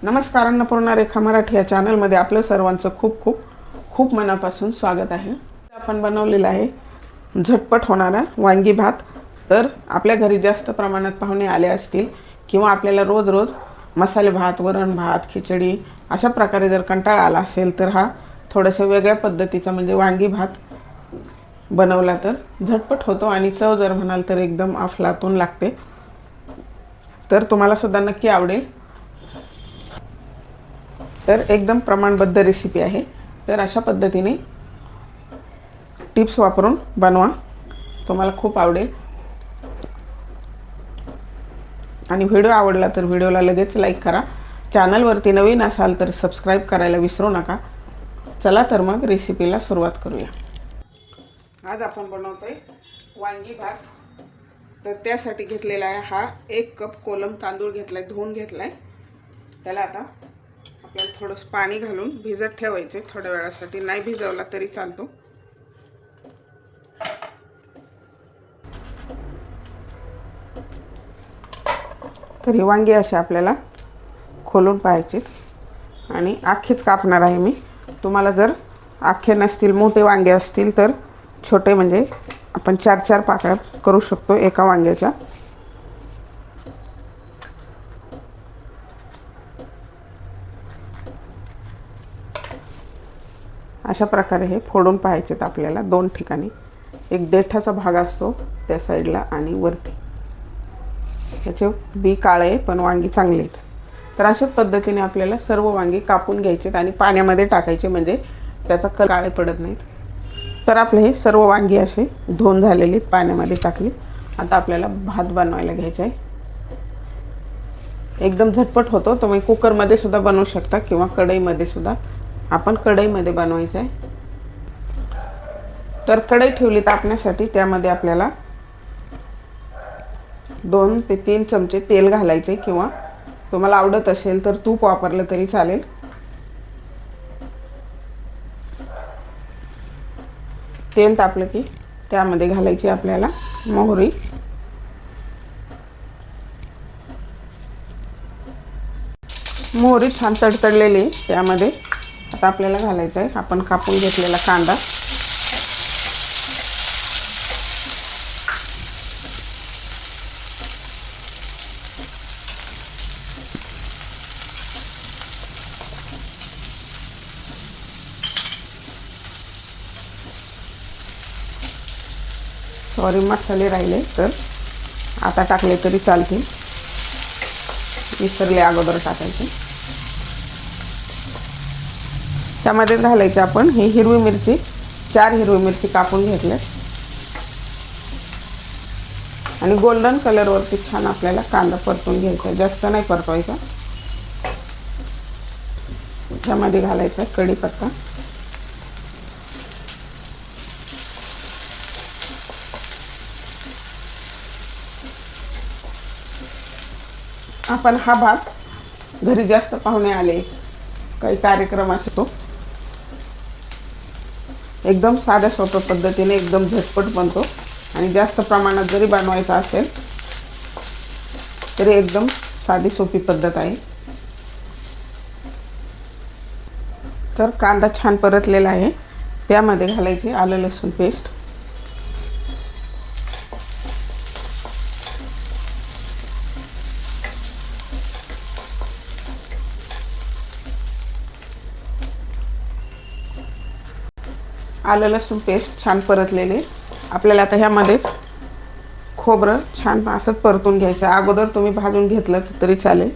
नमस्कार, अन्नपूर्णा रेखा मराठी या चॅनलमध्ये आपलं सर्वांचं खूप खूप खूप मनापासून स्वागत आहे. आपण बनवलेला आहे झटपट होणारा वांगी भात. तर आपल्या घरी जास्त प्रमाणात पाहुणे आले असतील किंवा आपल्याला रोज रोज मसाले भात, वरण भात, खिचडी अशा प्रकारे जर कंटाळा आला असेल तर हा थोड्याशा वेगळ्या पद्धतीचा म्हणजे वांगी भात बनवला तर झटपट होतो आणि चव जर म्हणाल तर एकदम अफलातून लागते. तर तुम्हाला सुद्धा नक्की आवडेल. तर एकदम प्रमाणबद्ध रेसिपी आहे. तर अशा पद्धतीने टिप्स वापरून बनवा, तुम्हाला खूप आवडेल. आणि व्हिडिओ आवडला तर व्हिडिओला लगेच लाईक करा. चॅनलवरती नवीन असाल तर सबस्क्राईब करायला विसरू नका. चला तर मग रेसिपीला सुरुवात करूया. आज आपण बनवतोय वांगी भात. तर त्यासाठी घेतलेला आहे हा 1 कप कोलम तांदूळ घेतलाय, धुवून घेतलाय. त्याला आता आपल्याला थोडंसं पाणी घालून भिजत ठेवायचे थोड्या वेळासाठी. नाही भिजवला तरी चालतो. तर ही वांगी अशी आपल्याला खोलून पाहायची आणि आखेच कापणार आहे मी. तुम्हाला जर आखे नसतील, मोठे वांगे असतील तर छोटे म्हणजे आपण 4-4 पाकळ्या करू शकतो एका वांग्याच्या. अशा प्रकारे हे फोडून पाहायचेत आपल्याला 2 ठिकाणी. एक देठाचा भाग असतो त्या साईडला आणि वरती. याचे बी काळे पण वांगी चांगले आहेत. तर अशाच पद्धतीने आपल्याला सर्व वांगी कापून घ्यायचेत आणि पाण्यामध्ये टाकायचे म्हणजे त्याचा कलर काळे पडत नाहीत. तर आपले हे सर्व वांगी असे धुवून झालेले पाण्यामध्ये टाकली. आता आपल्याला भात बनवायला घ्यायचा आहे. एकदम झटपट होतो. तुम्ही कुकरमध्ये सुद्धा बनवू शकता किंवा कढईमध्ये सुद्धा. आपण कढईमध्ये बनवायचं आहे. तर कढई ठेवली तापण्यासाठी. त्यामध्ये आपल्याला 2 ते 3 चमचे तेल घालायचे किंवा तुम्हाला आवडत असेल तर तूप वापरलं तरी चालेल. तेल तापलं की त्यामध्ये घालायची आपल्याला मोहरी. मोहरी छान तडतडलेली. त्यामध्ये आता आपल्याला घालायचं आहे आपण कापून घेतलेला कांदा. सॉरी, मसाले राहिले तर आता टाकले तरी चालतील. विसरले अगोदर टाकायचे. त्यामध्ये घालायचे आपण ही हिरवी मिरची. 4 हिरवी मिरची कापून घेतल्या आणि गोल्डन कलरवरती छान आपल्याला कांदा परतून घ्यायचा. जास्त नाही परतवायचा. त्यामध्ये घालायचा कढीपत्ता. आपण हा भात घरी जास्त पाहुणे आले, काही कार्यक्रम असतो, एकदम साध्या सोप्या पद्धतीने एकदम झटपट बनतो. आणि जास्त प्रमाणात जरी बनवायचा असेल तरी एकदम साधी सोपी पद्धत आहे. तर कांदा छान परतलेला आहे. त्यामध्ये घालायची आलं लसूण पेस्ट. आलं लसूण पेस्ट छान परतलेले. आपल्याला आता ह्यामध्ये खोबरं छान असंच परतून घ्यायचं. अगोदर तुम्ही भाजून घेतलं तरी चालेल,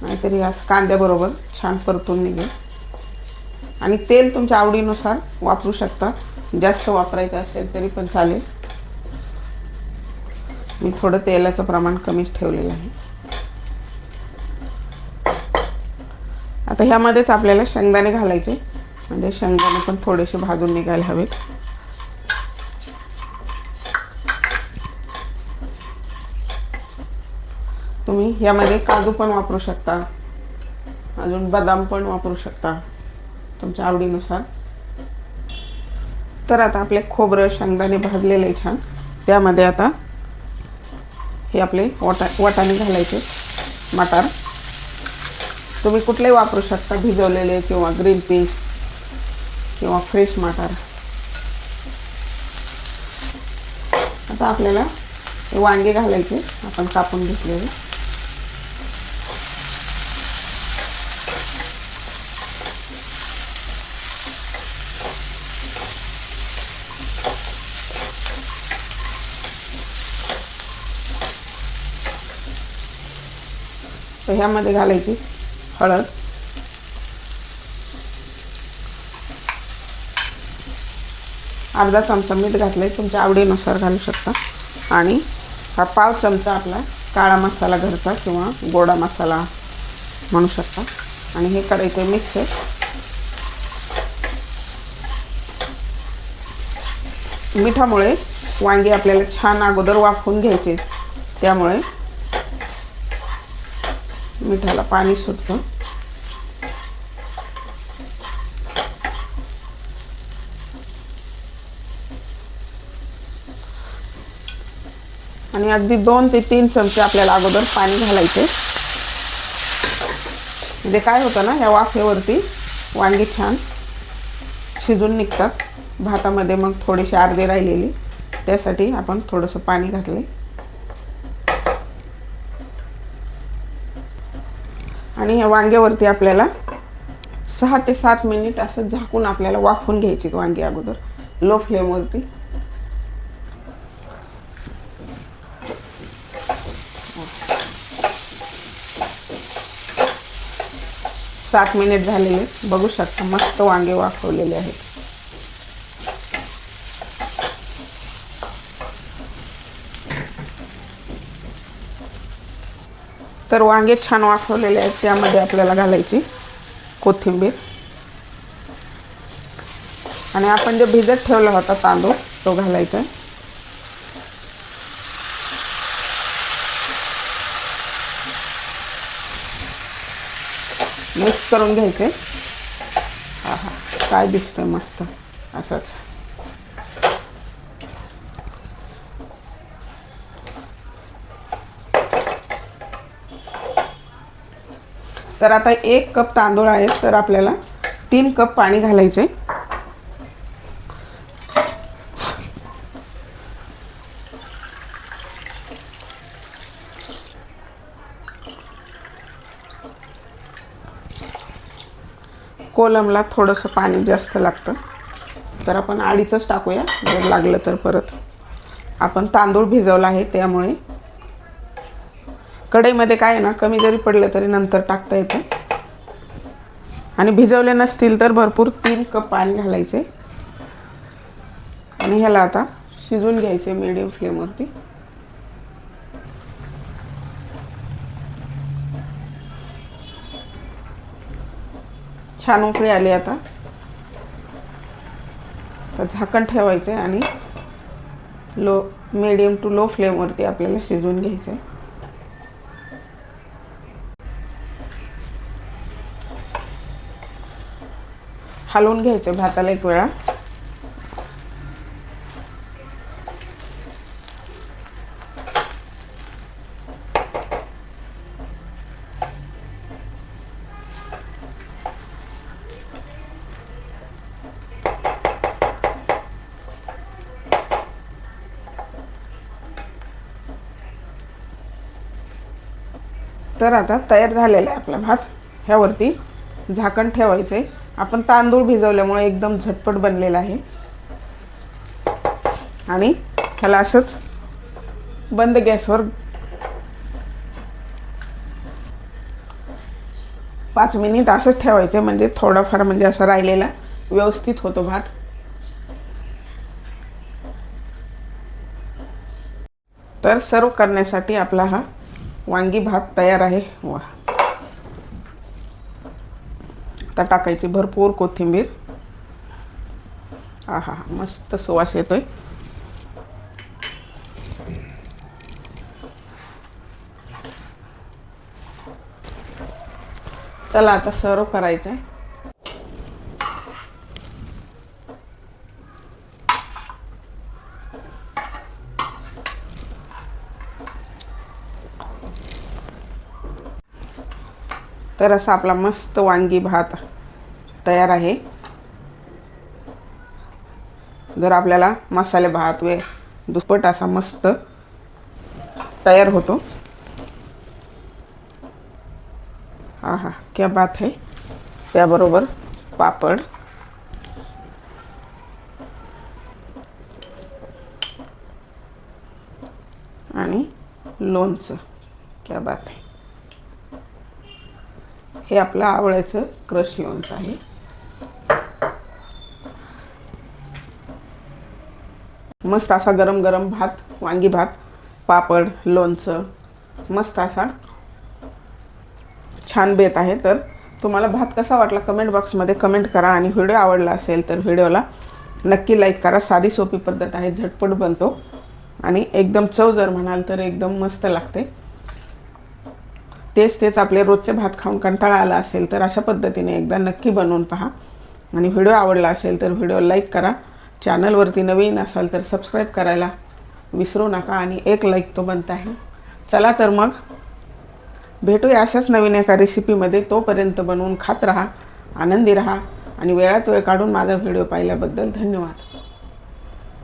नाहीतरी असं कांद्याबरोबर छान परतून निघेल. आणि तेल तुमच्या आवडीनुसार वापरू शकता. जास्त वापरायचं असेल तरी पण चालेल. मी थोडं तेलाचं प्रमाण कमीच ठेवलेलं आहे. आता ह्यामध्येच आपल्याला शेंगदाणे घालायचे म्हणजे शेंगदाणे पण थोडेसे भाजून निघायला हवेत. तुम्ही ह्यामध्ये काजू पण वापरू शकता, अजून बदाम पण वापरू शकता तुमच्या आवडीनुसार. तर आता आपले खोबरं शेंगदाणे भाजलेले छान. त्यामध्ये आता हे आपले वाटाणे घालायचे, मटार तुम्ही कुठलेही वापरू शकता, भिजवलेले किंवा ग्रीन पीस किंवा फ्रेश मटार. आता आपल्याला हे वांगे घालायचे आपण कापून घेतलेले. तर ह्यामध्ये घालायची हळद, अर्धा चमचा मीठ घातले, तुमच्या आवडीनुसार घालू शकता. आणि हा पाव चमचा आपला काळा मसाला घरचा किंवा गोडा मसाला म्हणू शकता. आणि हे करायचं मिक्स आहे. मिठामुळे वांगे आपल्याला छान अगोदर वाफवून घ्यायचे, त्यामुळे मिठाला पाणी सुटतं. आणि अगदी 2 ते 3 चमचे आपल्याला अगोदर पाणी घालायचे. म्हणजे काय होतं ना, या वाफेवरती वांगी छान शिजून निघतात. भातामध्ये मग थोडीशी अर्धी राहिलेली, त्यासाठी आपण थोडंसं पाणी घातले. आणि या वांग्यावरती आपल्याला 6 ते 7 मिनिट असं झाकून आपल्याला वाफवून घ्यायची वांगी अगोदर लो फ्लेमवरती. सात मिनिट झालेले, बघू शकता मस्त वांगे वाफवलेले आहेत. तर वांगे छान वाफवलेले आहेत, त्यामध्ये आपल्याला घालायची कोथिंबीर. आणि आपण जे भिजत ठेवला होता तांदूळ तो घालायचा आहे. मिक्स करून घ्यायचे. हा हा, काय दिसतंय मस्त असंच. तर आता 1 कप तांदूळ आहेत, तर आपल्याला 3 कप पाणी घालायचे. कोलमला थोडंसं पाणी जास्त लागतं, तर आपण 2.5च टाकूया जर लागलं तर. परत आपण तांदूळ भिजवला आहे, त्यामुळे कढईमध्ये काय आहे ना, कमी जरी पडलं तरी नंतर टाकता येतं. आणि भिजवले नसतील तर भरपूर 3 कप पाणी घालायचे. आणि ह्याला आता शिजून घ्यायचे मीडियम फ्लेमवरती. छान उकळी आली आता, तर झाकण ठेवायचे आणि मीडियम टू लो फ्लेमवरती आपल्याला शिजवून घ्यायचं आहे. हलवून घ्यायचे भाताला 1 वेळा. तर आता तयार झालेला आहे आपला भात. ह्यावरती झाकण ठेवायचे. आपण तांदूळ भिजवल्यामुळे एकदम झटपट बनलेला आहे. आणि ह्याला असंच बंद गॅसवर 5 मिनिट असंच ठेवायचे, म्हणजे थोडाफार म्हणजे असं राहिलेला व्यवस्थित होतो भात. तर सर्व करण्यासाठी आपला हा वांगी भात तयार आहे. वा, आता टाकायची भरपूर कोथिंबीर. आहा, मस्त सुवास येतोय. चला आता सर्व करायचं आहे. तर असा आपला मस्त वांगी भात तयार आहे. जर आपल्याला मसाले भात दुप्पट असा मस्त तयार होतो. आहा क्या बात है. त्याबरोबर पापड आणि लोणचं. क्या बात आहे. हे आपलं आवळ्याचं क्रश लोणचं आहे. मस्त असा गरम गरम भात, वांगी भात, पापड, लोणचं, मस्त असा छान बेत आहे. तर तुम्हाला भात कसा वाटला कमेंट बॉक्समध्ये कमेंट करा आणि व्हिडिओ आवडला असेल तर व्हिडिओला नक्की लाईक करा. साधी सोपी पद्धत आहे, झटपट बनतो आणि एकदम चव जर म्हणाल तर एकदम मस्त लागते. तेच आपले रोजचे भात खाऊन कंटाळा आला असेल तर अशा पद्धतीने एकदा नक्की बनवून पहा. आणि व्हिडिओ आवडला असेल तर व्हिडिओ लाईक करा. चॅनलवरती नवीन असाल तर सबस्क्राईब करायला विसरू नका आणि एक लाईक तो बनत आहे. चला तर मग भेटूया अशाच नवीन एका रेसिपीमध्ये. तोपर्यंत बनवून खात राहा, आनंदी राहा आणि वेळात वेळ काढून माझा व्हिडिओ पाहिल्याबद्दल धन्यवाद.